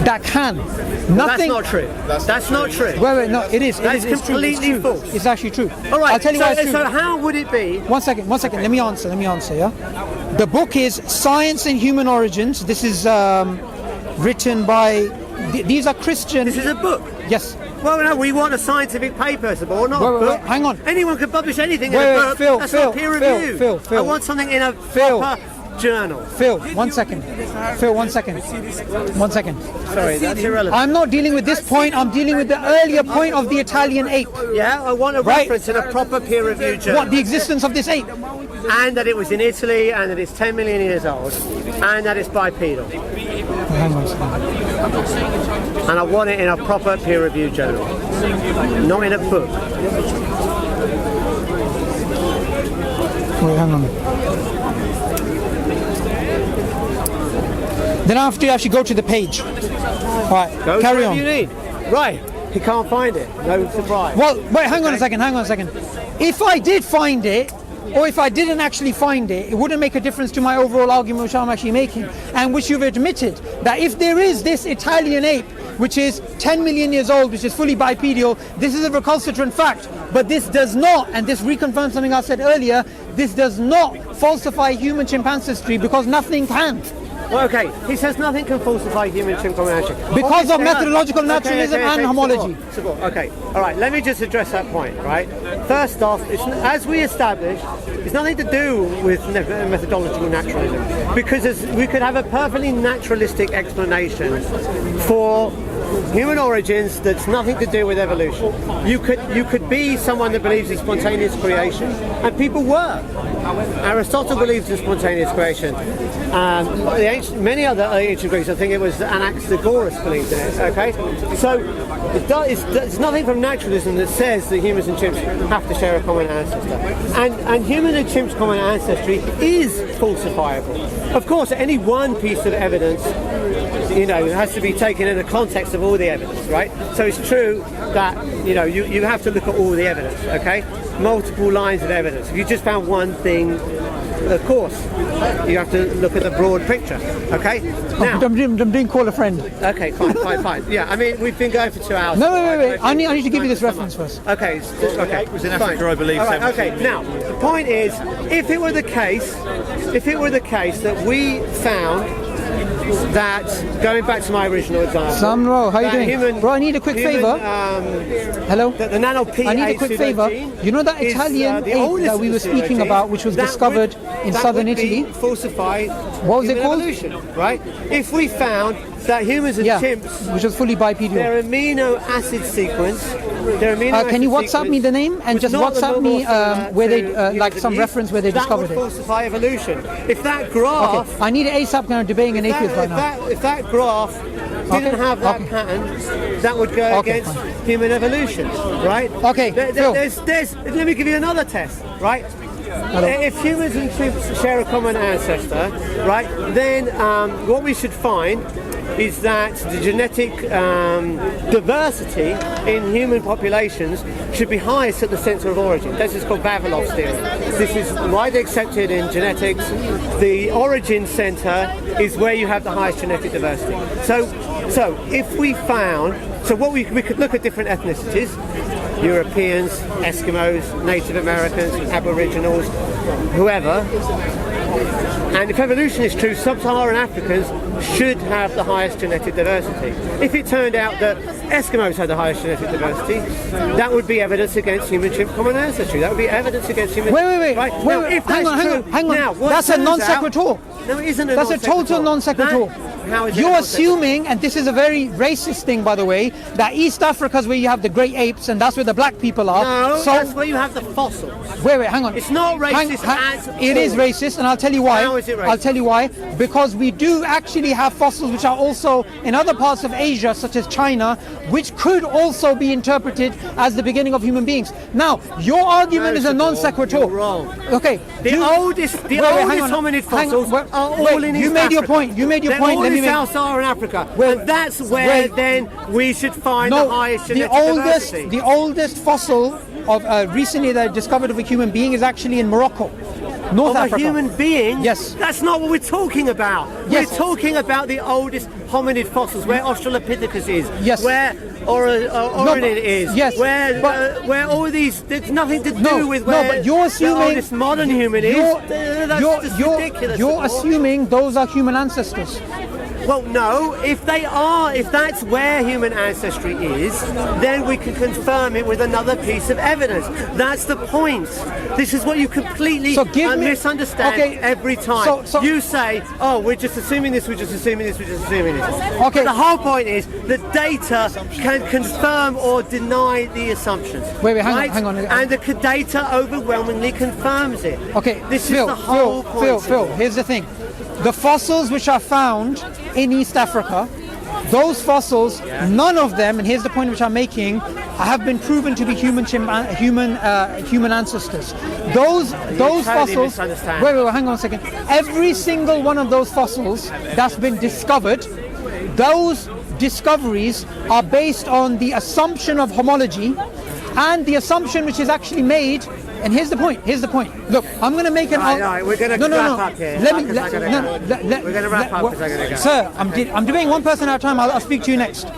that can. That's Nothing. not true. That's not true. Wait, no, it is. That's it's completely true. false. It's actually true. All right. I'll tell you why it's true. So how would it be? One second. Let me answer, yeah? The book is Science and Human Origins. This is written by, these are Christian. This is a book? Yes. Well, no, we want a scientific paper, Suboor, not a book. Hang on. Anyone can publish anything in a book. Phil, That's not peer review. Phil. I want something in a proper journal. Phil, one second. Sorry, that's irrelevant. I'm not dealing with this point. I'm dealing with the earlier point of the Italian ape. Yeah, I want a reference in a proper peer review journal. What, the existence of this ape? And that it was in Italy, and that it's 10 million years old, and that it's bipedal. Hang on a second. And I want it in a proper peer review journal, not in a book. Wait, hang on. Then I have to actually go to the page. All right, carry on. You need. Right, he can't find it. No surprise. Well, wait, hang on a second. If I did find it, or if I didn't actually find it, it wouldn't make a difference to my overall argument which I'm actually making, and which you've admitted, that if there is this Italian ape, which is 10 million years old, which is fully bipedal, this is a recalcitrant fact. But this does not, and this reconfirms something I said earlier, this does not falsify human chimp ancestry, because nothing can. Well, okay, he says nothing can falsify human chimp common ancestry. Because of methodological naturalism and homology. Suboor, okay, all right, let me just address that point, right? First off, as we established, it's nothing to do with methodological naturalism, because we could have a perfectly naturalistic explanation for human origins that's nothing to do with evolution. You could be someone that believes in spontaneous creation, and people were. Aristotle believes in spontaneous creation. Many other ancient Greeks, I think it was Anaxagoras, believed in it. Okay, so it's nothing from naturalism that says that humans and chimps have to share a common ancestor, and human and chimps' common ancestry is falsifiable. Of course, any one piece of evidence, it has to be taken in the context of all the evidence, right? So it's true that you have to look at all the evidence. Okay, multiple lines of evidence. If you just found one thing, of course, you have to look at the broad picture. Okay. Now, I'm doing call a friend. Okay, fine. Yeah, I mean, we've been going for 2 hours. No, wait. I need to give you this reference first. Okay. It was in Africa, I believe. All right, okay. Now, the point is, if it were the case that we found that, going back to my original example, Samro, how you doing? Bro, I need a quick favor. Hello? The nano P8 I need a quick favor. You know that Italian ape that we were speaking about, which was discovered in southern Italy? Falsified. What was it called? Evolution, right? If we found that humans and chimps, which was fully bipedal, their amino acid sequence. Can you WhatsApp me the name and just WhatsApp me where they some reference where they discovered it? That would falsify evolution. If that graph, okay. I need an ASAP kind of debating an atheist right now. If that graph didn't have that pattern, that would go against human evolution, right? Okay. Let me give you another test, right? If humans and chimps share a common ancestor, right, then what we should find is that the genetic diversity in human populations should be highest at the centre of origin. This is called Vavilov's theory. This is widely accepted in genetics. The origin centre is where you have the highest genetic diversity. So if we found, we could look at different ethnicities, Europeans, Eskimos, Native Americans, Aboriginals, whoever. And if evolution is true, sub-Saharan Africans should have the highest genetic diversity. If it turned out that Eskimos had the highest genetic diversity, that would be evidence against human chimp common ancestry. That would be evidence against human. Wait. Right? Wait. Hang on. Now, that's a non sequitur. No, it isn't. That's a total non sequitur. You're assuming, and this is a very racist thing, by the way, that East Africa is where you have the great apes, and that's where the black people are. No, that's where you have the fossils. Wait, hang on. It's not racist at all. It is racist, and I'll tell you why. How is it racist? I'll tell you why. Because we do actually have fossils which are also in other parts of Asia, such as China, which could also be interpreted as the beginning of human beings. Now, your argument is a non sequitur. You're wrong. Okay. The oldest hominid fossils are all in East You made your point. They're all in South-Saharan Africa. And that's where then we should find the highest genetic diversity. The oldest fossil of recently that discovered of a human being is actually in Morocco. North of Africa. a human being, Yes. that's not what we're talking about. Yes. We're talking about the oldest hominid fossils, where Australopithecus is, Yes. where Orinid is, yes, where all these, there's nothing to do with no, where but you're assuming the oldest modern human is. That's just ridiculous. You're assuming those are human ancestors. Well, no, if that's where human ancestry is, then we can confirm it with another piece of evidence. That's the point. This is what you completely misunderstand every time. So you say, oh, we're just assuming this, we're just assuming this, we're just assuming this. Okay. But the whole point is that data can confirm or deny the assumptions. Wait, hang on. And the data overwhelmingly confirms it. Okay, this is the whole point. Phil, here's the thing. The fossils which are found in East Africa, those fossils, none of them, and here's the point which I'm making, have been proven to be human ancestors. Those fossils. Wait, hang on a second. Every single one of those fossils that's been discovered, those discoveries are based on the assumption of homology, and the assumption which is actually made. And here's the point. Look, I'm going to make an. We're going to wrap up here. We're going to wrap up because I got to go. Sir, I'm debating one person at a time. I'll speak to you next.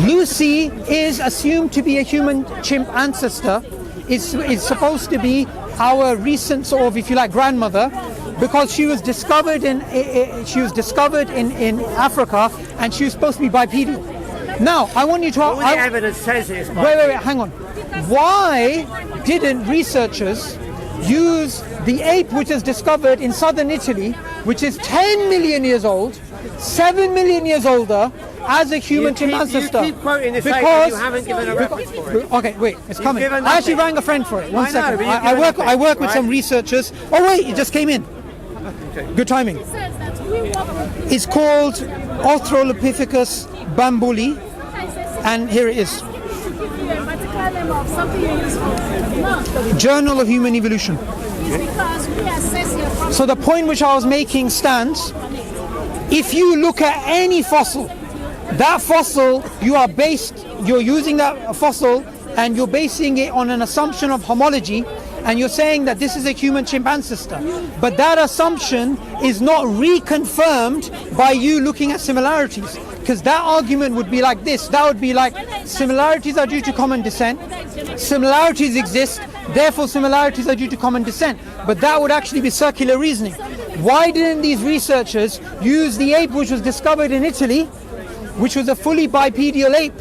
Lucy is assumed to be a human chimp ancestor. It's supposed to be our recent sort of, if you like, grandmother, because she was discovered in Africa, and she was supposed to be bipedal. Now, I want you to. All the evidence says it is. Wait, hang on. Why didn't researchers use the ape which is discovered in southern Italy, which is 10 million years old, 7 million years older, as a human chimp ancestor? You keep quoting this ape and you haven't given a reference for it. Okay, wait, it's coming. I actually rang a friend for it. One second. I work with some researchers. Oh wait, it just came in. Good timing. It's called Australopithecus bambuli, and here it is. Journal of Human Evolution. So the point which I was making stands. If you look at any fossil, that fossil you're using that fossil and you're basing it on an assumption of homology, and you're saying that this is a human chimp ancestor, but that assumption is not reconfirmed by you looking at similarities, because that argument would be like this. That would be like, similarities are due to common descent, similarities exist, therefore similarities are due to common descent. But that would actually be circular reasoning. Why didn't these researchers use the ape which was discovered in Italy, which was a fully bipedal ape,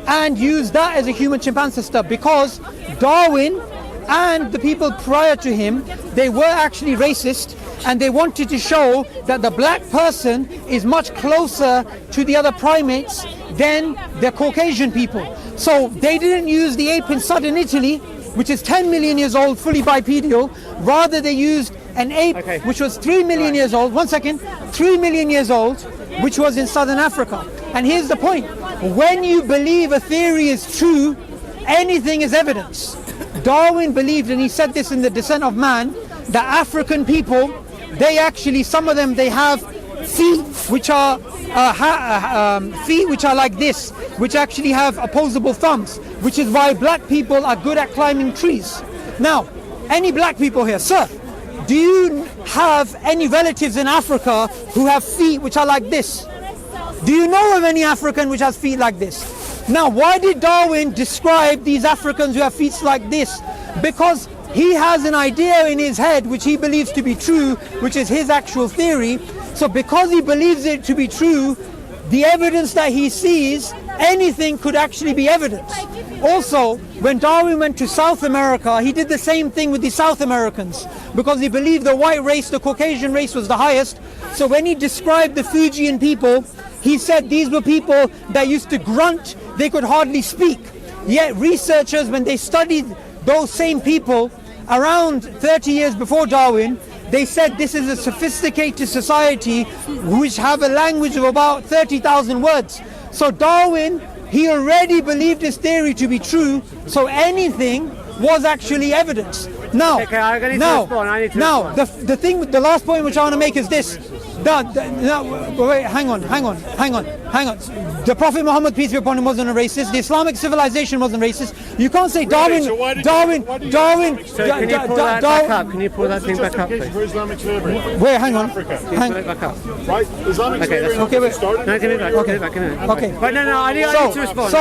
and use that as a human chimp ancestor? Because Darwin and the people prior to him, they were actually racist, and they wanted to show that the black person is much closer to the other primates than the Caucasian people. So they didn't use the ape in southern Italy, which is 10 million years old, fully bipedal. Rather, they used an ape which was 3 million years old. 3 million years old, which was in southern Africa. And here's the point. When you believe a theory is true, anything is evidence. Darwin believed, and he said this in The Descent of Man, that African people, some of them, they have feet which are like this, which actually have opposable thumbs, which is why black people are good at climbing trees. Now, any black people here, sir, do you have any relatives in Africa who have feet which are like this? Do you know of any African which has feet like this? Now, why did Darwin describe these Africans who have feet like this? Because he has an idea in his head which he believes to be true, which is his actual theory. So because he believes it to be true, the evidence that he sees, anything could actually be evidence. Also, when Darwin went to South America, he did the same thing with the South Americans, because he believed the white race, the Caucasian race, was the highest. So when he described the Fijian people, he said these were people that used to grunt, they could hardly speak. Yet researchers, when they studied those same people around 30 years before Darwin, they said this is a sophisticated society which have a language of about 30,000 words. So Darwin, he already believed his theory to be true, so anything was actually evidence. Now, the last point which I want to make is this. Wait, hang on. The Prophet Muhammad, peace be upon him, wasn't a racist. The Islamic civilization wasn't racist. You can't say Darwin. So can you pull that back up? Can you pull that thing back up, please? For Islamic slavery. Wait, hang on. Pull it back up. Right? Islamic slavery okay, wait. started. No, give it back. Give it back. Okay. Right, no, I need to respond.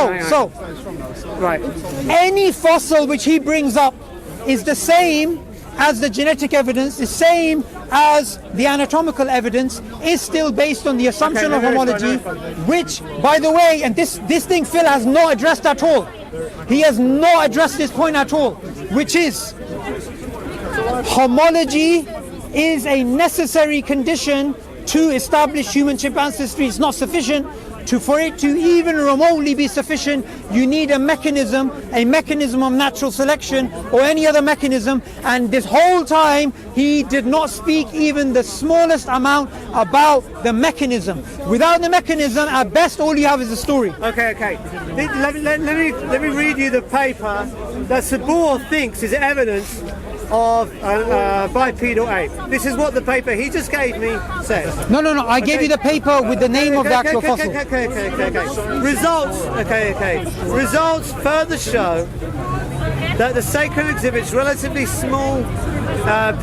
Right. Any fossil which he brings up is the same as the genetic evidence, the same as the anatomical evidence, is still based on the assumption of homology, which, by the way, and this thing Phil has not addressed at all. He has not addressed this point at all, which is homology is a necessary condition to establish human-chimp ancestry. It's not sufficient. For it to even remotely be sufficient, you need a mechanism of natural selection or any other mechanism, and this whole time he did not speak even the smallest amount about the mechanism. Without the mechanism, at best all you have is a story. Okay. Let me read you the paper that Suboor thinks is evidence of bipedal ape. This is what the paper he just gave me says. No. I gave you the paper with the name of the actual fossil. Results further show that the sacrum exhibits relatively small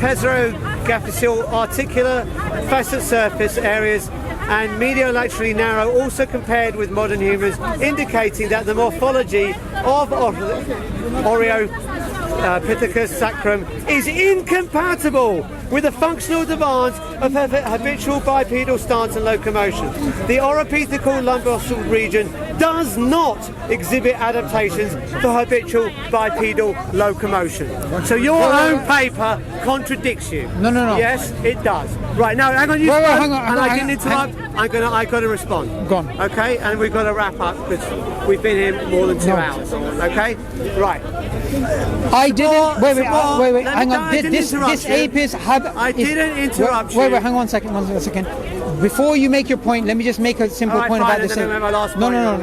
pterogaphicil articular facet surface areas and mediolaterally narrow, also compared with modern humans, indicating that the morphology of Pithecus sacrum is incompatible with the functional demands of habitual bipedal stance and locomotion. The oropithecial lumbosal region does not exhibit adaptations for habitual bipedal locomotion. So your own paper contradicts you. No. Yes, it does. Right, now hang on, you hang on, and I didn't interrupt. I got to respond. Go on. Okay, and we've got to wrap up because we've been here more than 2 hours. Okay, right. I didn't. Wait. Hang on. I didn't interrupt you. Ape is. I didn't interrupt you. Wait. Hang on a second. Before you make your point, let me just make a simple point about this ape. No.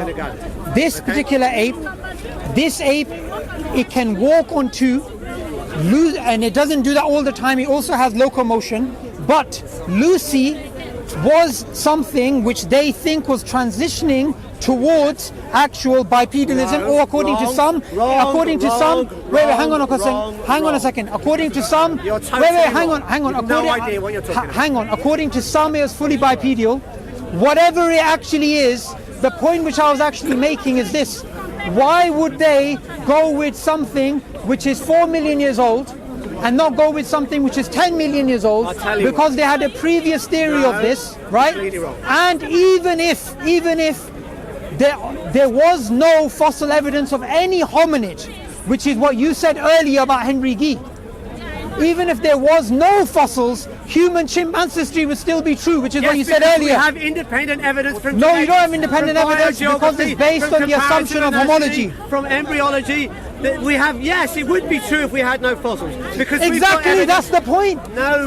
This particular ape, it can walk on two, and it doesn't do that all the time. It also has locomotion. But Lucy was something which they think was transitioning towards actual bipedalism, or according to some, hang on a second. According to some, according to some, it was fully bipedal. Whatever it actually is, the point which I was actually making is this: why would they go with something which is 4 million years old and not go with something which is 10 million years old? Because they had a previous theory of this, right? And even if there was no fossil evidence of any hominid, which is what you said earlier about Henry Gee. Even if there was no fossils, human-chimp ancestry would still be true, which is what you said earlier. We have independent evidence from No, you don't have independent evidence because it's based on the assumption of homology. From embryology, we have, yes, it would be true if we had no fossils. Because exactly, that's the point. No.